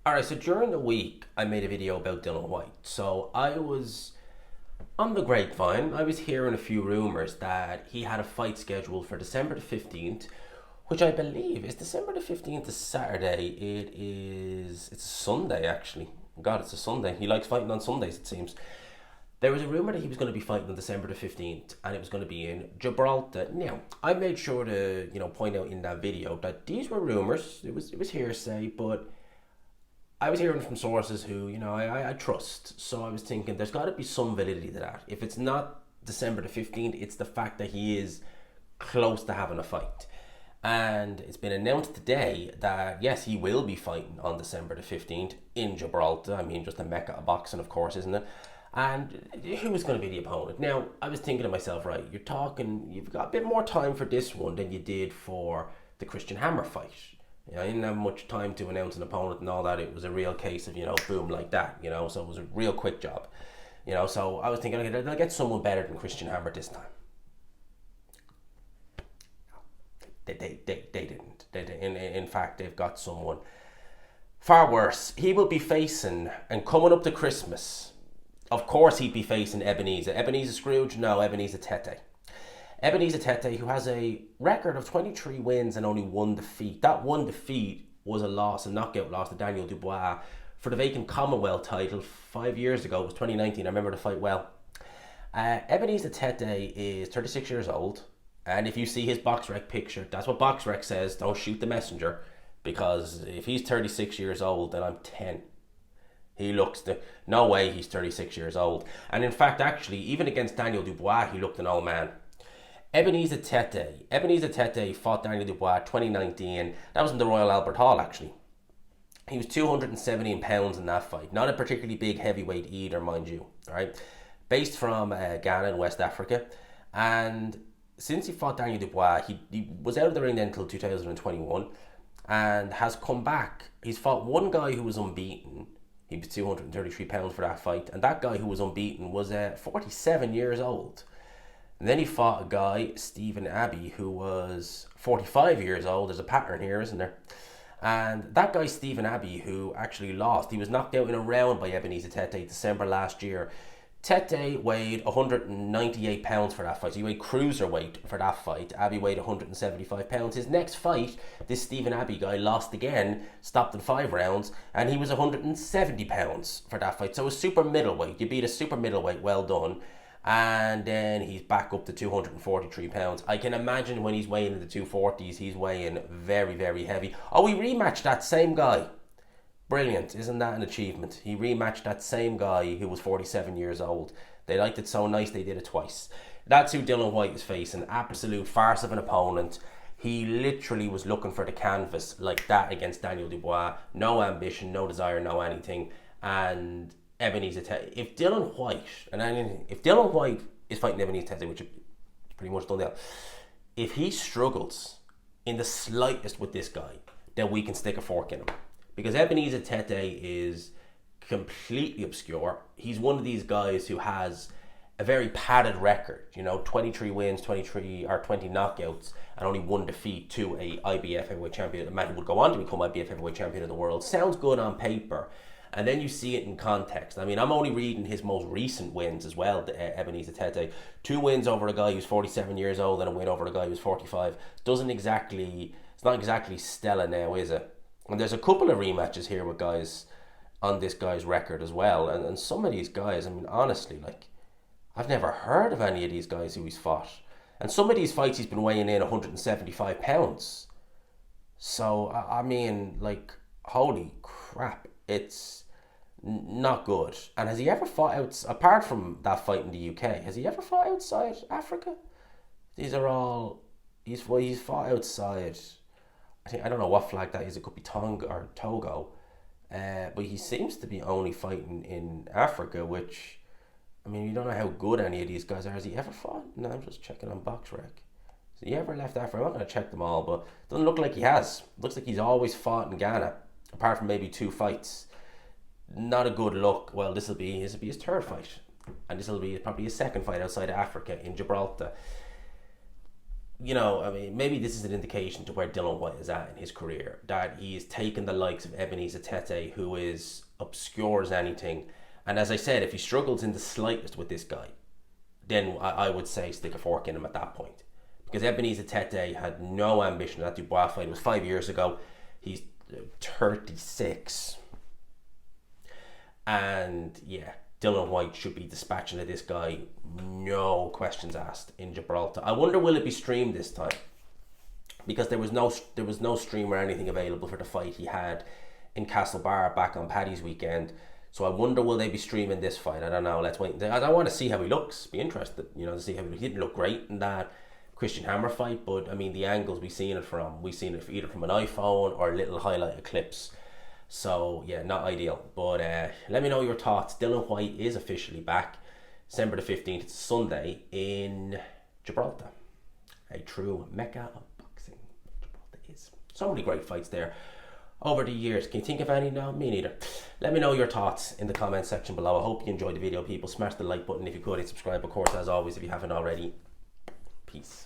Alright, so during the week, I made a video about Dillian Whyte. So I was on the grapevine, I was hearing a few rumours that he had a fight scheduled for December the 15th, which I believe is December the 15th is Saturday. It's a Sunday actually. God, it's a Sunday. He likes fighting on Sundays, it seems. There was a rumour that he was going to be fighting on December the 15th and it was going to be in Gibraltar. Now, I made sure to, point out in that video that these were rumours. It was hearsay, but I was hearing from sources who, I trust. So I was thinking there's got to be some validity to that. If it's not December the 15th, it's the fact that he is close to having a fight. And it's been announced today that, yes, he will be fighting on December the 15th in Gibraltar. I mean, just a mecca of boxing, of course, isn't it? And who is going to be the opponent? Now, I was thinking to myself, right, you've got a bit more time for this one than you did for the Christian Hammer fight. I didn't have much time to announce an opponent and all that. It was a real case of, boom, like that, so it was a real quick job. So I was thinking, okay, they'll get someone better than Christian Hammer this time. They didn't. In fact, they've got someone far worse. He will be facing, and coming up to Christmas, of course he'd be facing Ebenezer. Ebenezer Scrooge? No, Ebenezer Tetteh. Ebenezer Tetteh, who has a record of 23 wins and only one defeat. That one defeat was a knockout loss to Daniel Dubois for the vacant Commonwealth title 5 years ago. It was 2019. I remember the fight well. Ebenezer Tetteh is 36 years old. And if you see his BoxRec picture, that's what BoxRec says. Don't shoot the messenger. Because if he's 36 years old, then I'm 10. No way he's 36 years old. And in fact, actually, even against Daniel Dubois, he looked an old man. Ebenezer Tetteh fought Daniel Dubois 2019. That was in the Royal Albert Hall, actually. He was 217 pounds in that fight. Not a particularly big heavyweight either, mind you. All right, based from Ghana in West Africa. And since he fought Daniel Dubois, he was out of the ring then until 2021 and has come back. He's fought one guy who was unbeaten. He was 233 pounds for that fight. And that guy who was unbeaten was 47 years old. And then he fought a guy, Stephen Abbey, who was 45 years old. There's a pattern here, isn't there? And that guy, Stephen Abbey, who actually lost, he was knocked out in a round by Ebenezer Tetteh December last year. Tetteh weighed 198 pounds for that fight. So he weighed cruiserweight for that fight. Abbey weighed 175 pounds. His next fight, this Stephen Abbey guy lost again, stopped in 5 rounds, and he was 170 pounds for that fight. So a super middleweight. You beat a super middleweight, well done. And then he's back up to 243 pounds. I can imagine when he's weighing in the 240s, he's weighing very, very heavy. Oh, he rematched that same guy. Brilliant. Isn't that an achievement? He rematched that same guy who was 47 years old. They liked it so nice they did it twice. That's who Dillian Whyte is facing. Absolute farce of an opponent. He literally was looking for the canvas like that against Daniel Dubois. No ambition, no desire, no anything. And Ebenezer Tetteh. If Dillian Whyte is fighting Ebenezer Tetteh, which is pretty much done now, if he struggles in the slightest with this guy, then we can stick a fork in him. Because Ebenezer Tetteh is completely obscure. He's one of these guys who has a very padded record, 23 wins, 20 knockouts, and only one defeat to a IBF heavyweight champion. A man who would go on to become IBF heavyweight champion of the world. Sounds good on paper. And then you see it in context. I mean, I'm only reading his most recent wins as well, Ebenezer Tetteh. 2 wins over a guy who's 47 years old and a win over a guy who's 45. It's not exactly stellar now, is it? And there's a couple of rematches here with guys on this guy's record as well. And some of these guys, I mean, honestly, I've never heard of any of these guys who he's fought. And some of these fights he's been weighing in 175 pounds. So, I mean, holy crap. It's not good. And has he ever fought apart from that fight in the UK, has he ever fought outside Africa? He's fought outside, I don't know what flag that is. It could be Tonga or Togo. But he seems to be only fighting in Africa, which, I mean, you don't know how good any of these guys are. Has he ever fought? No, I'm just checking on BoxRec. Has he ever left Africa? I'm not going to check them all, but it doesn't look like he has. It looks like he's always fought in Ghana, apart from maybe 2 fights. Not a good look. Well, this will be his 3rd fight, and this will be probably his 2nd fight outside of Africa in Gibraltar. you know, I mean, maybe this is an indication to where Dillian Whyte is at in his career, that he's taken the likes of Ebenezer Tetteh, who is obscure as anything. And as I said, if he struggles in the slightest with this guy, then I would say stick a fork in him at that point. Because Ebenezer Tetteh had no ambition. That Dubois fight was 5 years ago. He's 36. And yeah, Dillian Whyte should be dispatching of this guy, no questions asked, in Gibraltar. I wonder, will it be streamed this time? Because there was no stream or anything available for the fight he had in Castlebar back on Paddy's weekend. So I wonder, will they be streaming this fight? I don't know. Let's wait. I want to see how he looks. Be interested, you know, to see how he didn't look great in that Christian Hammer fight. But I mean, the angles we've seen it either from an iPhone or little highlighted clips. So yeah, not ideal. But let me know your thoughts. Dillian Whyte is officially back, December the 15th. It's Sunday in Gibraltar, a true mecca of boxing. Gibraltar is. So many great fights there over the years. Can you think of any? No, me neither. Let me know your thoughts in the comment section below. I hope you enjoyed the video, people. Smash the like button if you could, and subscribe, of course, as always, if you haven't already. Peace.